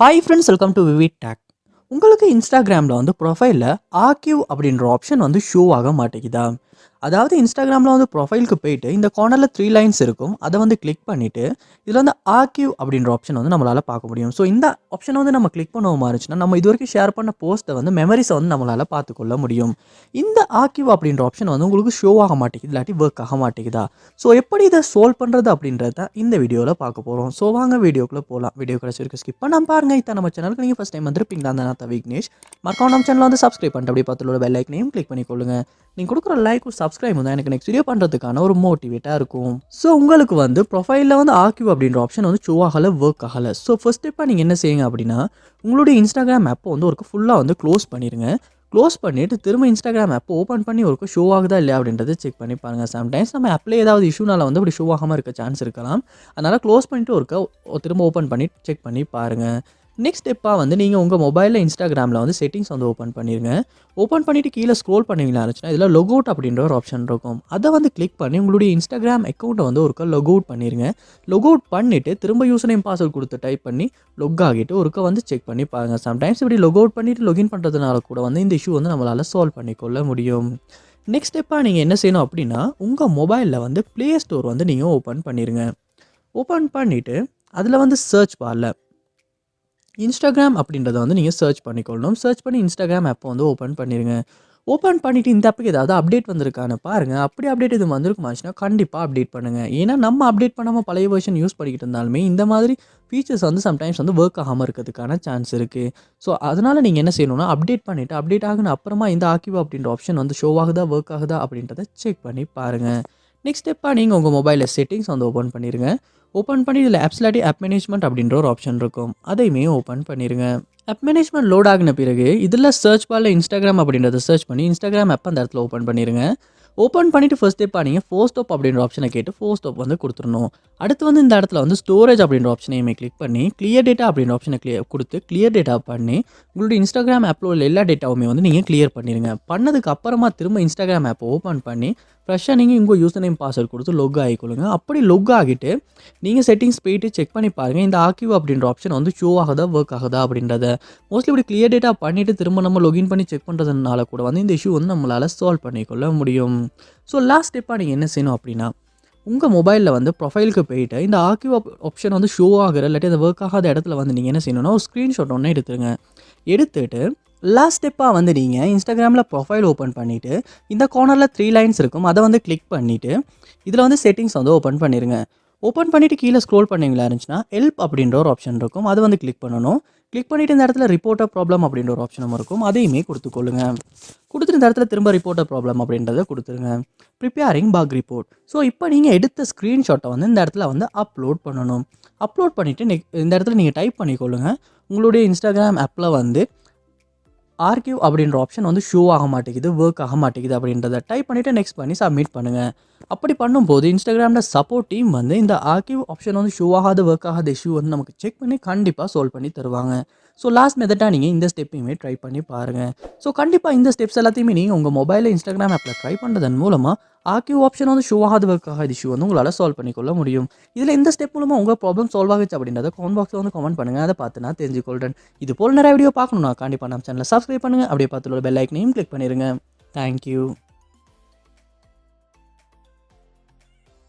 Hi friends, welcome to VividTech. உங்களுக்கு இன்ஸ்டாகிராமில் வந்து ப்ரொஃபைலில் ஆர்கிவ் அப்படின்ற ஆப்ஷன் வந்து ஷோ ஆக மாட்டேங்குதா? அதாவது இன்ஸ்டாகிராமில் வந்து ப்ரொஃபைலுக்கு போயிட்டு இந்த கார்னரில் 3 லைன்ஸ் இருக்கும். அதை வந்து கிளிக் பண்ணிவிட்டு இதில் வந்து ஆர்கிவ் அப்படின்ற ஆப்ஷன் வந்து நம்மளால் பார்க்க முடியும். ஸோ இந்த ஆப்ஷனை வந்து நம்ம கிளிக் பண்ணுவோமா இருந்துச்சுன்னா நம்ம இது வரைக்கும் ஷேர் பண்ண போஸ்ட்டை வந்து மெமரிஸை வந்து நம்மளால் பார்த்துக்கொள்ள முடியும். இந்த ஆர்கிவ் அப்படின்ற ஆப்ஷன் வந்து உங்களுக்கு ஷோ ஆக மாட்டேங்குது, இல்லாட்டி ஒர்க் ஆக மாட்டேங்குதா? ஸோ எப்படி இதை சால்வ் பண்ணுறது அப்படின்றத இந்த வீடியோவில் பார்க்க போகிறோம். ஸோ வாங்க வீடியோக்குள்ளே போகலாம். வீடியோ கடைசி வரைக்கும் ஸ்கிப் பண்ணாமல் பாருங்கள். இதை நம்ம சேனலுக்கு நீங்கள் ஃபஸ்ட் டைம் வந்திருப்பீங்களா? அந்த விக்னேஷ் மறக்காம நம்ம சேனலை வந்து சப்ஸ்கிரைப் பண்ணிட்டு அப்படியே பக்கத்துல பெல் ஐக்கனையும் கிளிக் பண்ணிக்கொள்ளுங்க. நீங்கள் கொடுக்குற லைக்கும் சப்ஸ்கிரைப் தான் எனக்கு நெக்ஸ்ட் வீடியோ பண்ணுறதுக்கான ஒரு மோட்டிவேட்டாக இருக்கும். ஸோ உங்களுக்கு வந்து ப்ரொஃபைலில் வந்து ஆர்கிவ் அப்படின்ற ஆப்ஷன் வந்து ஷோ ஆகலை, ஒர்க் ஆகலை. ஸோ ஃபர்ஸ்ட் ஸ்டெப்பாக நீங்கள் என்ன செய்யுங்க அப்படின்னா உங்களுடைய இன்ஸ்டாகிராம் ஆப்பை வந்து ஒரு ஃபுல்லாக வந்து க்ளோஸ் பண்ணிடுங்க. க்ளோஸ் பண்ணிவிட்டு திரும்ப இன்ஸ்டாகிராம் ஆப் ஓப்பன் பண்ணி ஒரு ஷோ ஆகுதா இல்லையா அப்படின்றத செக் பண்ணி பாருங்கள். சம்டைம்ஸ் நம்ம ஆப்பில் ஏதாவது இஷ்யூனால வந்து அப்படி ஷோ ஆகாமல் இருக்க சான்ஸ் இருக்கலாம். அதனால் க்ளோஸ் பண்ணிவிட்டு திரும்ப ஓப்பன் பண்ணி செக் பண்ணி பாருங்கள். நெக்ஸ்ட் ஸ்டெப்பாக வந்து நீங்கள் உங்கள் மொபைலில் இன்ஸ்டாகிராமில் வந்து செட்டிங்ஸ் வந்து ஓப்பன் பண்ணிடுங்க. ஓப்பன் பண்ணிவிட்டு கீழே ஸ்க்ரோல் பண்ணிங்களா இருந்துச்சுன்னா இதில் லொக் அவுட் அப்படின்ற ஒரு ஆப்ஷன் இருக்கும். அதை வந்து கிளிக் பண்ணி உங்களுடைய இன்ஸ்டாகிராம் அக்கௌண்ட்டை வந்து லொக் அவுட் பண்ணிடுங்க. லொக் அவுட் பண்ணிவிட்டு திரும்ப யூசர் நேம் பாஸ்வேர்ட் கொடுத்து டைப் பண்ணி லொக் ஆகிட்டு வந்து செக் பண்ணி பாருங்கள். சம்டைம்ஸ் இப்படி லொக் அவுட் பண்ணிவிட்டு லொகின் பண்ணுறதுனால கூட வந்து இந்த இஷ்யூ வந்து நம்மளால் சால்வ் பண்ணிக்கொள்ள முடியும். நெக்ஸ்ட் ஸ்டெப்பாக நீங்கள் என்ன செய்யணும் அப்படின்னா உங்கள் மொபைலில் வந்து ப்ளே ஸ்டோர் வந்து நீங்கள் ஓப்பன் பண்ணிடுங்க. ஓப்பன் பண்ணிவிட்டு அதில் வந்து சர்ச் பாரில் இன்ஸ்டாகிராம் அப்படின்றத வந்து நீங்கள் சர்ச் பண்ணிக்கொள்ளணும். சர்ச் பண்ணி இன்ஸ்டாகிராம் ஆப்பை வந்து ஓப்பன் பண்ணிடுங்க. ஓப்பன் பண்ணிவிட்டு இந்த ஆப்புக்கு ஏதாவது அப்டேட் வந்திருக்கான்னு பாருங்கள். அப்படி அப்டேட் இது வந்திருக்குமாச்சுன்னா கண்டிப்பாக அப்டேட் பண்ணுங்கள். ஏன்னா நம்ம அப்டேட் பண்ணாமல் பழைய வெர்ஷன் யூஸ் பண்ணிக்கிட்டு இருந்தாலுமே இந்த மாதிரி ஃபீச்சர்ஸ் வந்து சம்டைம்ஸ் வந்து ஒர்க் ஆகாமல் இருக்கிறதுக்கான சான்ஸ் இருக்குது. ஸோ அதனால் நீங்கள் என்ன செய்யணும்னா அப்டேட் பண்ணிவிட்டு அப்டேட் ஆகுன அப்புறமா இந்த ஆர்கிவ் அப்படின்ற ஆப்ஷன் வந்து ஷோ ஆகுதா, ஒர்க் ஆகுதா அப்படின்றத செக் பண்ணி பாருங்கள். நெக்ஸ்ட் ஸ்டெப்பாக நீங்கள் உங்கள் மொபைலில் செட்டிங்ஸ் வந்து ஓப்பன் பண்ணிடுங்க. ஓப்பன் பண்ணி இதில் ஆப்ஸ் இல்லாட்டி ஆப் மேனேஜ்மெண்ட் அப்படின்ற ஒரு ஆப்ஷன் இருக்கும். அதையுமே ஓப்பன் பண்ணிடுங்க. ஆப் மேனேஜ்மெண்ட் லோட் ஆகின பிறகு இதில் சர்ச் பாரில் இன்ஸ்டாகிராம் அப்படின்றத சர்ச் பண்ணி இன்ஸ்டாகிராம் ஆப் அந்த இடத்துல ஓப்பன் பண்ணிடுங்க. ஓப்பன் பண்ணிவிட்டு ஃபர்ஸ்ட் ஸ்டெப்பாக நீங்கள் ஃபோர் ஸ்டாப் அப்படின்ற ஆப்ஷனை கேட்டு ஃபோர் ஸ்டாப் வந்து கொடுத்துடணும். அடுத்து வந்து இந்த இடத்துல வந்து ஸ்டோரேஜ் அப்படின்ற ஆப்ஷனையுமே கிளிக் பண்ணி கிளியர் டேட்டா அப்படின்ற ஆப்ஷனை கொடுத்து கிளியர் டேட்டா பண்ணி உங்களுடைய இன்ஸ்டாகிராம் ஆப்பில் உள்ள எல்லா டேட்டாவுமே வந்து நீங்கள் கிளியர் பண்ணிடுங்க. பண்ணதுக்கு அப்புறமா திரும்ப இன்ஸ்டாகிராம் ஆப்பை ஓப்பன் பண்ணி ஃப்ரெஷ்ஷாக நீங்கள் உங்கள் யூசர் நேம் பாஸ்வேர்ட் கொடுத்து லொக் ஆகிக்கொள்ளுங்க. அப்படி லொக் ஆகிட்டு நீங்கள் செட்டிங்ஸ் போயிட்டு செக் பண்ணி பாருங்கள் இந்த ஆர்கிவ் அப்படின்ற ஆப்ஷன் வந்து ஷோ ஆகுதா, ஒர்க் ஆகுதா அப்படின்றத. மோஸ்ட்லி இப்படி கிளியர் டேட்டா பண்ணிவிட்டு திரும்ப நம்ம லொகின் பண்ணி செக் பண்ணுறதுனால கூட வந்து இந்த இஷ்யூ வந்து நம்மளால் சால்வ் பண்ணிக்கொள்ள முடியும். ஸோ லாஸ்ட் ஸ்டெப்பாக நீங்கள் என்ன செய்யணும் அப்படின்னா உங்கள் மொபைலில் வந்து ப்ரொஃபைலுக்கு போயிட்டு இந்த ஆர்கிவ் ஆப்ஷன் வந்து ஷோ ஆகிற இல்லாட்டி அந்த ஒர்க் ஆகாத இடத்துல வந்து நீங்கள் என்ன செய்யணும்னா ஒரு ஸ்க்ரீன்ஷாட் ஒன்று எடுத்துருங்க. எடுத்துகிட்டு லாஸ்ட் ஸ்டெப்பாக வந்து நீங்கள் இன்ஸ்டாகிராமில் ப்ரொஃபைல் ஓப்பன் பண்ணிவிட்டு இந்த கார்னரில் 3 லைன்ஸ் இருக்கும். அதை வந்து கிளிக் பண்ணிவிட்டு இதில் வந்து செட்டிங்ஸ் வந்து ஓப்பன் பண்ணிடுங்க. ஓப்பன் பண்ணிவிட்டு கீழே ஸ்க்ரோல் பண்ணிங்களா இருந்துச்சுன்னா ஹெல்ப் அப்படின்ற ஒரு ஆப்ஷன் இருக்கும். அதை வந்து கிளிக் பண்ணணும். கிளிக் பண்ணிவிட்டு இந்த இடத்துல ரிப்போர்ட் ப்ராப்ளம் அப்படின்ற ஒரு ஆப்ஷனும் இருக்கும். அதையுமே கொடுத்துக்கொள்ளுங்க. கொடுத்துட்டு இந்த இடத்துல திரும்ப ரிப்போர்ட் ப்ராப்ளம் அப்படின்றத கொடுத்துருங்க. Preparing buck report. ஸோ இப்போ நீங்கள் எடுத்த ஸ்க்ரீன்ஷாட்டை வந்து இந்த இடத்துல வந்து அப்லோட் பண்ணணும். அப்லோட் பண்ணிவிட்டு இந்த இடத்துல நீங்கள் டைப் பண்ணிக்கொள்ளுங்க. உங்களுடைய இன்ஸ்டாகிராம் ஆப்பில் வந்து ஆர்கிவ் அப்படின்ற ஆப்ஷன் வந்து ஷோ ஆக மாட்டேங்குது, ஒர்க் ஆக மாட்டேங்குது அப்படின்றத டைப் பண்ணிவிட்டு நெக்ஸ்ட் பண்ணி சப்மிட் பண்ணுங்கள். அப்படி பண்ணும்போது இன்ஸ்டாகிராமில் சப்போர்ட் டீம் வந்து இந்த ஆர்கிவ் ஆப்ஷன் வந்து ஷோ ஆகாத, ஒர்க் ஆகாத இஷ்யூ வந்து நமக்கு செக் பண்ணி கண்டிப்பாக சால்வ் பண்ணி தருவாங்க. ஸோ லாஸ்ட் மெத்தடாக நீங்கள் இந்த ஸ்டெப்பையுமே ட்ரை பண்ணி பாருங்கள். ஸோ கண்டிப்பாக இந்த ஸ்டெப்ஸ் எல்லாத்தையுமே நீங்கள் உங்கள் மொபைலில் இன்ஸ்டாகிராம் ஆப்பில் ட்ரை பண்ணுறதன் மூலமாக ஆர்கிவ் ஆப்ஷன் வந்து ஷோ ஆகாத, ஒர்க் ஆகாத இஷ்யூ வந்து உங்களால் சால்வ் பண்ணிக்கொள்ள முடியும். இதில் இந்த ஸ்டெப் மூலமாக உங்கள் ப்ராப்ளம் சால்வ் ஆகிச்சு அப்படின்றத கமெண்ட் பாக்ஸில் வந்து கமெண்ட் பண்ணுங்கள். அதை பார்த்து நான் தெரிஞ்சுக்கொள்கிறேன். இது போல் நிறைய வீடியோ பார்க்கணும்னா கண்டிப்பாக நம்ம சேனலை சப்ஸ்கிரைப் பண்ணுங்கள். அப்படியே பார்த்து பெல் ஐக்கனையும் கிளிக் பண்ணிடுங்க. தேங்க்யூ.